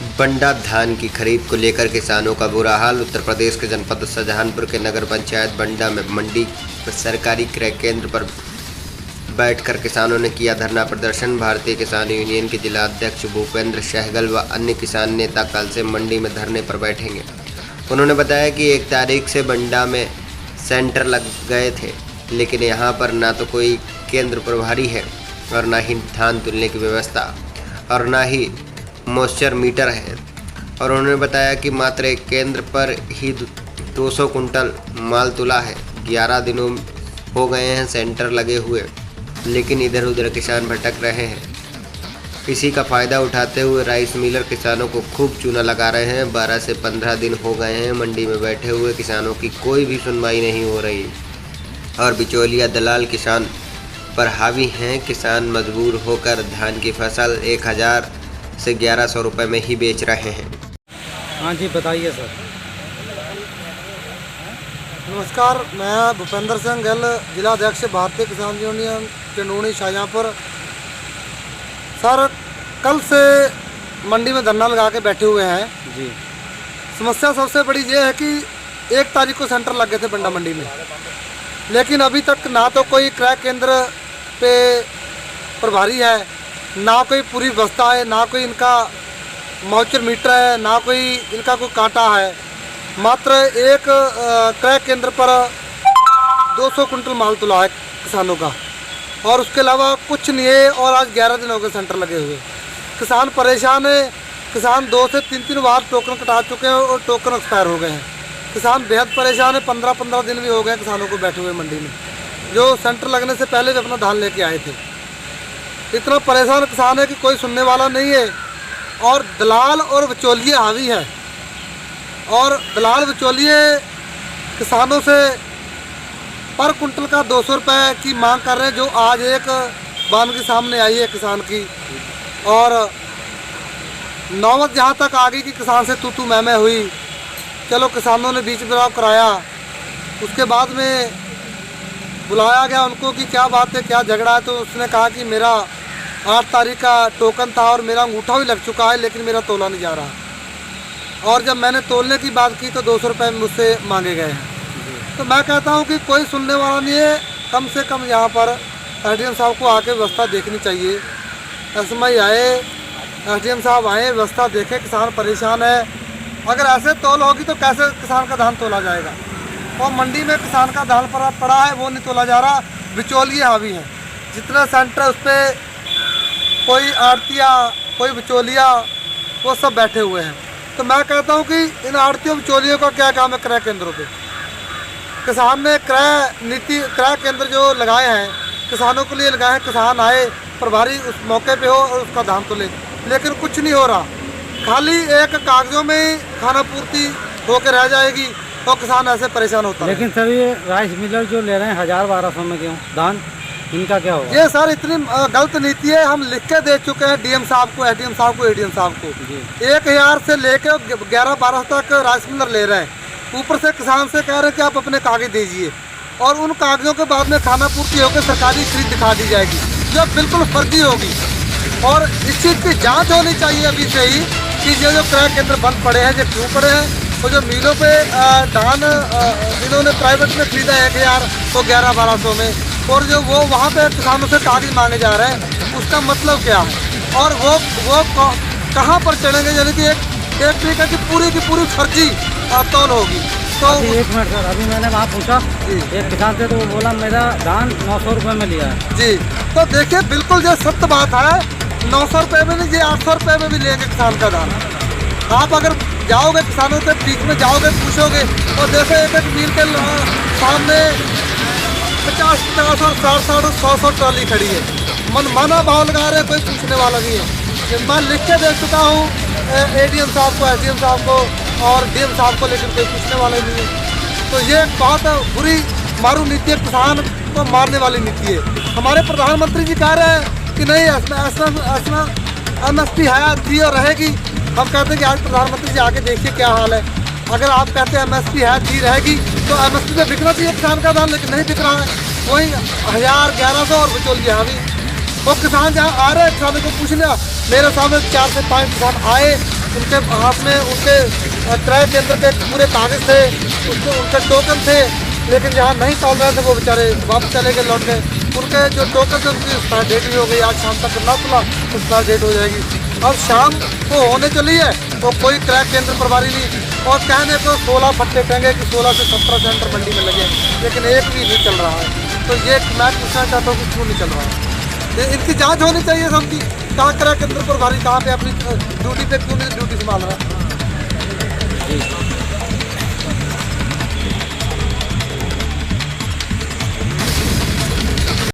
बंडा धान की खरीद को लेकर किसानों का बुरा हाल। उत्तर प्रदेश के जनपद शाहजहांपुर के नगर पंचायत बंडा में मंडी सरकारी क्रय केंद्र पर बैठकर किसानों ने किया धरना प्रदर्शन। भारतीय किसान यूनियन के जिला अध्यक्ष भूपेंद्र सहगल व अन्य किसान नेता कल से मंडी में धरने पर बैठेंगे। उन्होंने बताया कि 1 तारीख से बंडा में सेंटर लग गए थे, लेकिन यहां पर ना तो कोई केंद्र प्रभारी है और ना ही धान तुलने की व्यवस्था और ना ही मॉइस्चर मीटर है। और उन्होंने बताया कि मात्र एक केंद्र पर ही 200 कुंटल माल तुला है। 11 दिनों हो गए हैं सेंटर लगे हुए, लेकिन इधर उधर किसान भटक रहे हैं। इसी का फ़ायदा उठाते हुए राइस मिलर किसानों को खूब चूना लगा रहे हैं। 12 से 15 दिन हो गए हैं मंडी में बैठे हुए किसानों की कोई भी सुनवाई नहीं हो रही और बिचौलिया दलाल किसान पर हावी हैं। किसान मजबूर होकर धान की फसल 1000 से 1100 रुपये में ही बेच रहे हैं। हाँ जी, बताइए सर। नमस्कार, मैं भूपेंद्र सहगल, जिला अध्यक्ष भारतीय किसान यूनियन चंदौनी शाहजहांपुर। सर, कल से मंडी में धरना लगा के बैठे हुए हैं जी। समस्या सबसे बड़ी ये है कि 1 तारीख को सेंटर लग गए थे बंडा मंडी में, लेकिन अभी तक ना तो कोई क्रय केंद्र पे प्रभारी है, ना कोई पूरी व्यवस्था है, ना कोई इनका मॉइस्चर मीटर है, ना कोई इनका कोई कांटा है। मात्र एक क्रय केंद्र पर 200 कुंटल माल तुला है किसानों का, और उसके अलावा कुछ नहीं है। और आज 11 दिन हो गए सेंटर लगे हुए। किसान परेशान है। किसान 2 से 3 बार टोकन कटा चुके हैं और टोकन एक्सपायर हो गए हैं। किसान बेहद परेशान है। 15-15 दिन भी हो गए किसानों को बैठे हुए मंडी में, जो सेंटर लगने से पहले भी अपना धान लेके आए थे। इतना परेशान किसान है कि कोई सुनने वाला नहीं है, और दलाल और बिचौलिए हावी है। और दलाल बिचौलिए किसानों से पर कुंटल का 200 रुपये की मांग कर रहे हैं, जो आज एक बानगी सामने आई है किसान की। और नौबत जहाँ तक आ गई कि किसान से तू मैं हुई। चलो, किसानों ने बीच बचाव कराया, उसके बाद में बुलाया गया उनको कि क्या बात है, क्या झगड़ा है। तो उसने कहा कि मेरा 8 तारीख का टोकन था और मेरा अंगूठा भी लग चुका है, लेकिन मेरा तोला नहीं जा रहा। और जब मैंने तोलने की बात की तो 200 रुपये मुझसे मांगे गए हैं। तो मैं कहता हूं कि कोई सुनने वाला नहीं है। कम से कम यहाँ पर एसडीएम साहब को आके व्यवस्था देखनी चाहिए। एसएमआई आए, एसडीएम साहब आए, व्यवस्था देखें। किसान परेशान है। अगर ऐसे तोल होगी तो कैसे किसान का धान तोला जाएगा? और मंडी में किसान का धान पड़ा है, वो नहीं तोला जा रहा। बिचौलिए हावी हैं। जितना सेंटर है उस पर कोई आड़तिया, कोई बिचौलिया, वो सब बैठे हुए हैं। तो मैं कहता हूं कि इन आड़तियों बिचौलियों का क्या काम है क्रय केंद्रों पे? किसान ने क्रय केंद्र जो लगाए हैं किसानों के लिए लगाए हैं। किसान आए, प्रभारी उस मौके पे हो और उसका धान तो ले, लेकिन कुछ नहीं हो रहा। खाली एक कागजों में ही खाना पूर्ति होकर रह जाएगी और किसान ऐसे परेशान होता है। लेकिन सर, ये राइस मिलर जो ले रहे हैं 1000-1200 में क्यों धान, इनका क्या होगा? ये सर इतनी गलत नीति है। हम लिख के दे चुके हैं डीएम साहब को, एसडीएम साहब को, एडीएम साहब को। 1000 से लेकर 11-12 तक राइस मिलर ले रहे हैं। ऊपर से किसान से कह रहे हैं कि आप अपने कागज दीजिए, और उन कागजों के बाद में खाना पूर्ति होकर सरकारी खरीद दिखा दी जाएगी, जो बिल्कुल फर्जी होगी। और इस चीज़ की जांच होनी चाहिए अभी से ही कि ये जो क्रय केंद्र बंद पड़े हैं, ये क्यों पड़े हैं। तो जो मिलों पे धान जिन्होंने प्राइवेट में खरीदा है 1000 तो 1100-1200 में, और जो वो वहाँ पे किसानों से कागज मांगे जा रहे हैं, उसका मतलब क्या है? और वो कहाँ पर चढ़ेंगे? यानी कि एक तरीके की पूरी फर्जी तौल होगी। तो एक मिनट सर, अभी मैंने वहाँ पूछा एक किसान से, तो वो बोला मेरा धान 900 रुपये में लिया है जी। तो देखिए, बिल्कुल ये सत्य बात है। 900 रुपये में नहीं, ये 800 रुपये में भी लेंगे किसान का धान। आप अगर जाओगे किसानों से बीच में जाओगे, पूछोगे, और देखो एक मील के सामने 50-50 और 60-60 100 ट्रॉली खड़ी है। मनमाना भाव लगा रहे हैं, कोई पूछने वाला नहीं है। मैं लिख के दे चुका हूँ एडीएम साहब को, एसडीएम साहब को और डीएम साहब को, लेकिन कोई पूछने वाला नहीं है। तो ये बहुत बुरी मारू नीति है, किसान को मारने वाली नीति है। हमारे प्रधानमंत्री जी कह रहे हैं कि नहीं एमएसपी है, थी और रहेगी। हम कहते हैं कि आज प्रधानमंत्री जी आके देखिए क्या हाल है। अगर आप कहते हैं एमएसपी है, थी, रहेगी, तो एमएसपी पे बिकना चाहिए किसान का धान, लेकिन नहीं बिक रहा है। वही 1000-1100 और बिचौलिए हावी। वो किसान जहाँ आ रहे हैं, किसानों को पूछने, मेरे सामने 4 से 5 किसान आए, उनके हाथ में उनके क्रय केंद्र के पूरे कागज थे, उसके उनके टोकन थे, लेकिन जहाँ नहीं तौल रहे थे वो बेचारे वापस चले गए, लौट गए। उनके जो टोकन थे उनकी एक्सपायर डेट भी हो गई, आज शाम तक ना खुला एक्सपायर डेट हो जाएगी। अब शाम को होने चली है तो कोई क्रय केंद्र प्रभारी नहीं, और कहने को 16 फट्टे कहेंगे कि 16 से 17 सेंटर मंडी में लगे, लेकिन एक भी नहीं चल रहा है। तो ये मैं पूछना चाहता हूँ कि क्यों नहीं चल रहा है, इनकी जांच होनी चाहिए सबकी। कहाँ क्रय केंद्र प्रभारी कहाँ पे अपनी ड्यूटी पे क्यों नहीं ड्यूटी संभाल रहा है।